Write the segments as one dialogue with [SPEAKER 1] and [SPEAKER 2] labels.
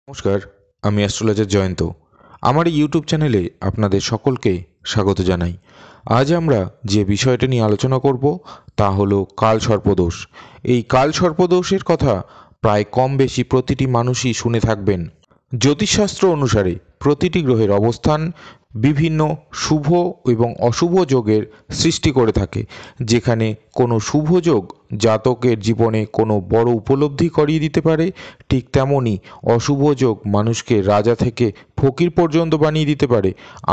[SPEAKER 1] নমস্কার, আমি অ্যাস্ট্রোলজার জয়ন্ত। আমার এই ইউটিউব চ্যানেলে আপনাদের সকলকে স্বাগত জানাই। আজ আমরা যে বিষয়টা নিয়ে আলোচনা করব তা হলো কালসর্পদোষ। এই কালসর্পদোষের কথা প্রায় কম বেশি প্রতিটি মানুষই শুনে থাকবেন। জ্যোতিষশাস্ত্র অনুসারে প্রতিটি গ্রহের অবস্থান বিভিন্ন শুভ এবং অশুভ যোগের সৃষ্টি করে থাকে। যেখানে কোনো শুভ যোগ জাতকের জীবনে কোনো বড় উপলব্ধি করিয়ে দিতে পারে, ঠিক তেমনই অশুভ যোগ মানুষকে রাজা থেকে ফকির পর্যন্ত বানিয়ে দিতে পারে।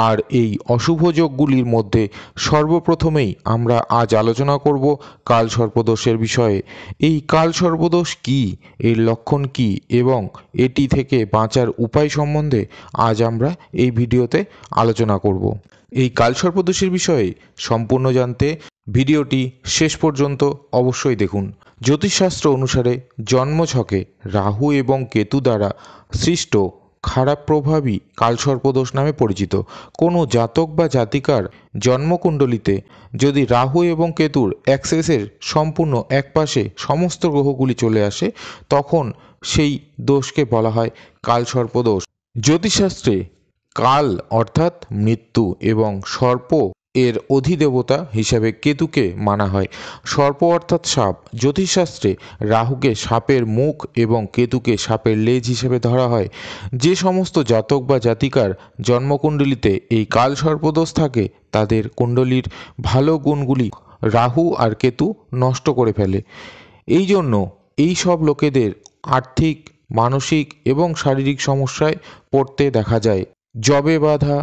[SPEAKER 1] আর এই অশুভ যোগগুলির মধ্যে সর্বপ্রথমেই আমরা আজ আলোচনা করব কালসর্পদোষের বিষয়ে। এই কালসর্পদোষ কী, এর লক্ষণ কী এবং এটি থেকে বাঁচার উপায় সম্বন্ধে আজ আমরা এই ভিডিওতে আলোচনা করব। এই কালসর্পদোষের বিষয়ে সম্পূর্ণ জানতে ভিডিওটি শেষ পর্যন্ত অবশ্যই দেখুন। জ্যোতিষশাস্ত্র অনুসারে জন্মছকে রাহু এবং কেতু দ্বারা সৃষ্ট খারাপ প্রভাবই কালসর্পদোষ নামে পরিচিত। কোনো জাতক বা জাতিকার জন্মকুণ্ডলিতে যদি রাহু এবং কেতুর অ্যাক্সেসের সম্পূর্ণ একপাশে সমস্ত গ্রহগুলি চলে আসে, তখন সেই দোষকে বলা হয় কালসর্পদোষ। জ্যোতিষশাস্ত্রে কাল অর্থাৎ মৃত্যু এবং সর্প এর অধিদেবতা হিসাবে কেতুকে মানা হয়। সর্প অর্থাৎ সাপ। জ্যোতিষশাস্ত্রে রাহুকে সাপের মুখ এবং কেতুকে সাপের লেজ হিসেবে ধরা হয়। যে সমস্ত জাতক বা জাতিকার জন্মকুণ্ডলিতে এই কালসর্পদোষ থাকে, তাদের কুণ্ডলীর ভালো গুণগুলি রাহু আর কেতু নষ্ট করে ফেলে। এই জন্য এই সব লোকেদের আর্থিক, মানসিক এবং শারীরিক সমস্যায় পড়তে দেখা যায়। জবে বাধা,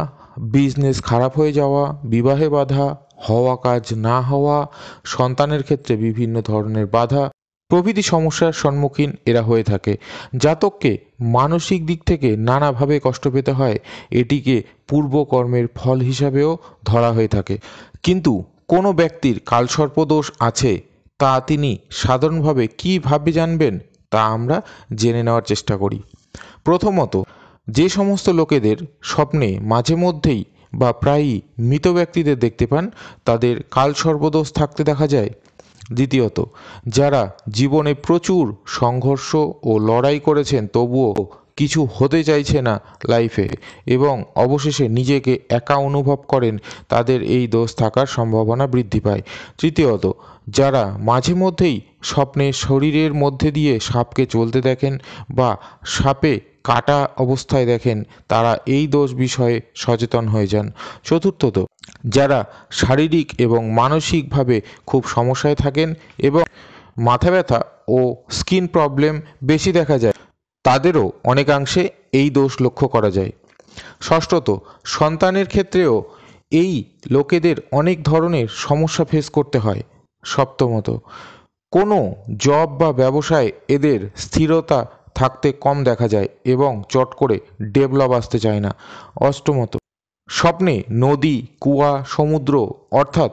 [SPEAKER 1] বিজনেস খারাপ হয়ে যাওয়া, বিবাহে বাধা, হওয়া কাজ না হওয়া, সন্তানের ক্ষেত্রে বিভিন্ন ধরনের বাধা প্রভৃতি সমস্যার সম্মুখীন এরা হয়ে থাকে। জাতককে মানসিক দিক থেকে নানাভাবে কষ্ট পেতে হয়। এটিকে পূর্বকর্মের ফল হিসাবেও ধরা হয়ে থাকে। কিন্তু কোনো ব্যক্তির কালসর্পদোষ আছে তা তিনি সাধারণভাবে কীভাবে জানবেন, তা আমরা জেনে নেওয়ার চেষ্টা করি। প্রথমত, যে সমস্ত লোকেদের স্বপ্নে মাঝে মধ্যেই বা প্রায়ই মৃত ব্যক্তিদের দেখতে পান, তাদের কালসর্পদোষ থাকতে দেখা যায়। দ্বিতীয়ত, যারা জীবনে প্রচুর সংঘর্ষ ও লড়াই করেছেন তবুও কিছু হতে চাইছে না লাইফে এবং অবশেষে নিজেকে একা অনুভব করেন, তাদের এই দোষ থাকার সম্ভাবনা বৃদ্ধি পায়। তৃতীয়ত, যারা মাঝে মধ্যেই স্বপ্নে শরীরের মধ্যে দিয়ে সাপকে চলতে দেখেন বা সাপে কাটা অবস্থায় দেখেন, তারা এই দোষ বিষয়ে সচেতন হয়ে যান। চতুর্থত, যারা শারীরিক এবং মানসিকভাবে খুব সমস্যায় থাকেন এবং মাথা ব্যথা ও স্কিন প্রবলেম বেশি দেখা যায়, তাদেরও অনেকাংশে এই দোষ লক্ষ্য করা যায়। ষষ্ঠত, সন্তানের ক্ষেত্রেও এই লোকেদের অনেক ধরনের সমস্যা ফেস করতে হয়। সপ্তমত, কোনো জব বা ব্যবসায় এদের স্থিরতা থাকতে কম দেখা যায় এবং চট করে ডেভেলপ আসতে চায় না। অষ্টমত, স্বপ্নে নদী, কুয়া, সমুদ্র অর্থাৎ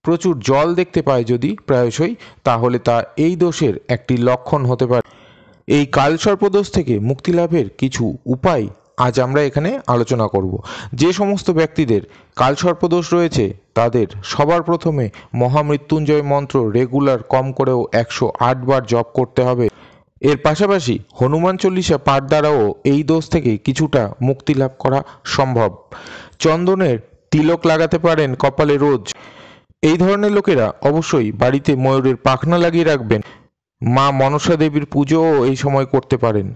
[SPEAKER 1] প্রচুর জল দেখতে পায় যদি প্রায়শই, তাহলে তা এই দোষের একটি লক্ষণ হতে পারে। এই কালসর্পদোষ থেকে মুক্তি লাভের কিছু উপায় আজ আমরা এখানে আলোচনা করব। যে সমস্ত ব্যক্তিদের কালসর্পদোষ রয়েছে তাদের সবার প্রথমে মহামৃত্যুঞ্জয় মন্ত্র রেগুলার কম করেও 108 বার জপ করতে হবে। এর পাশাপাশি হনুমান চল্লিশা পাঠ দ্বারাও এই দোষ থেকে কিছুটা মুক্তি লাভ করা সম্ভব। চন্দনের তিলক লাগাতে পারেন কপালে রোজ। এই ধরনের লোকেরা অবশ্যই বাড়িতে ময়ূরের পাখনা লাগিয়ে রাখবেন। মা মনসা দেবীর পুজোও এই সময় করতে পারেন।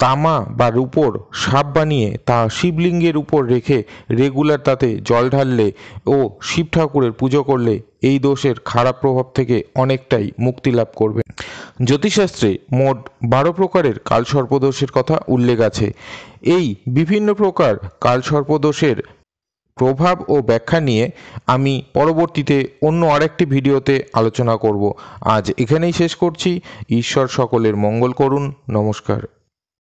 [SPEAKER 1] তামা বা রূপোর সাপ বানিয়ে তা শিবলিঙ্গের উপর রেখে রেগুলার তাতে জল ঢাললে ও শিব ঠাকুরের পুজো করলে এই দোষের খারাপ প্রভাব থেকে অনেকটাই মুক্তি লাভ করবে। জ্যোতিষশাস্ত্রে মোট 12 প্রকারের কালসর্পদোষের কথা উল্লেখ আছে। এই বিভিন্ন প্রকার কালসর্পদোষের প্রভাব ও ব্যাখ্যা নিয়ে আমি পরবর্তীতে অন্য আরেকটি ভিডিওতে আলোচনা করব। আজ এখানেই শেষ করছি। ঈশ্বর সকলের মঙ্গল করুন। নমস্কার।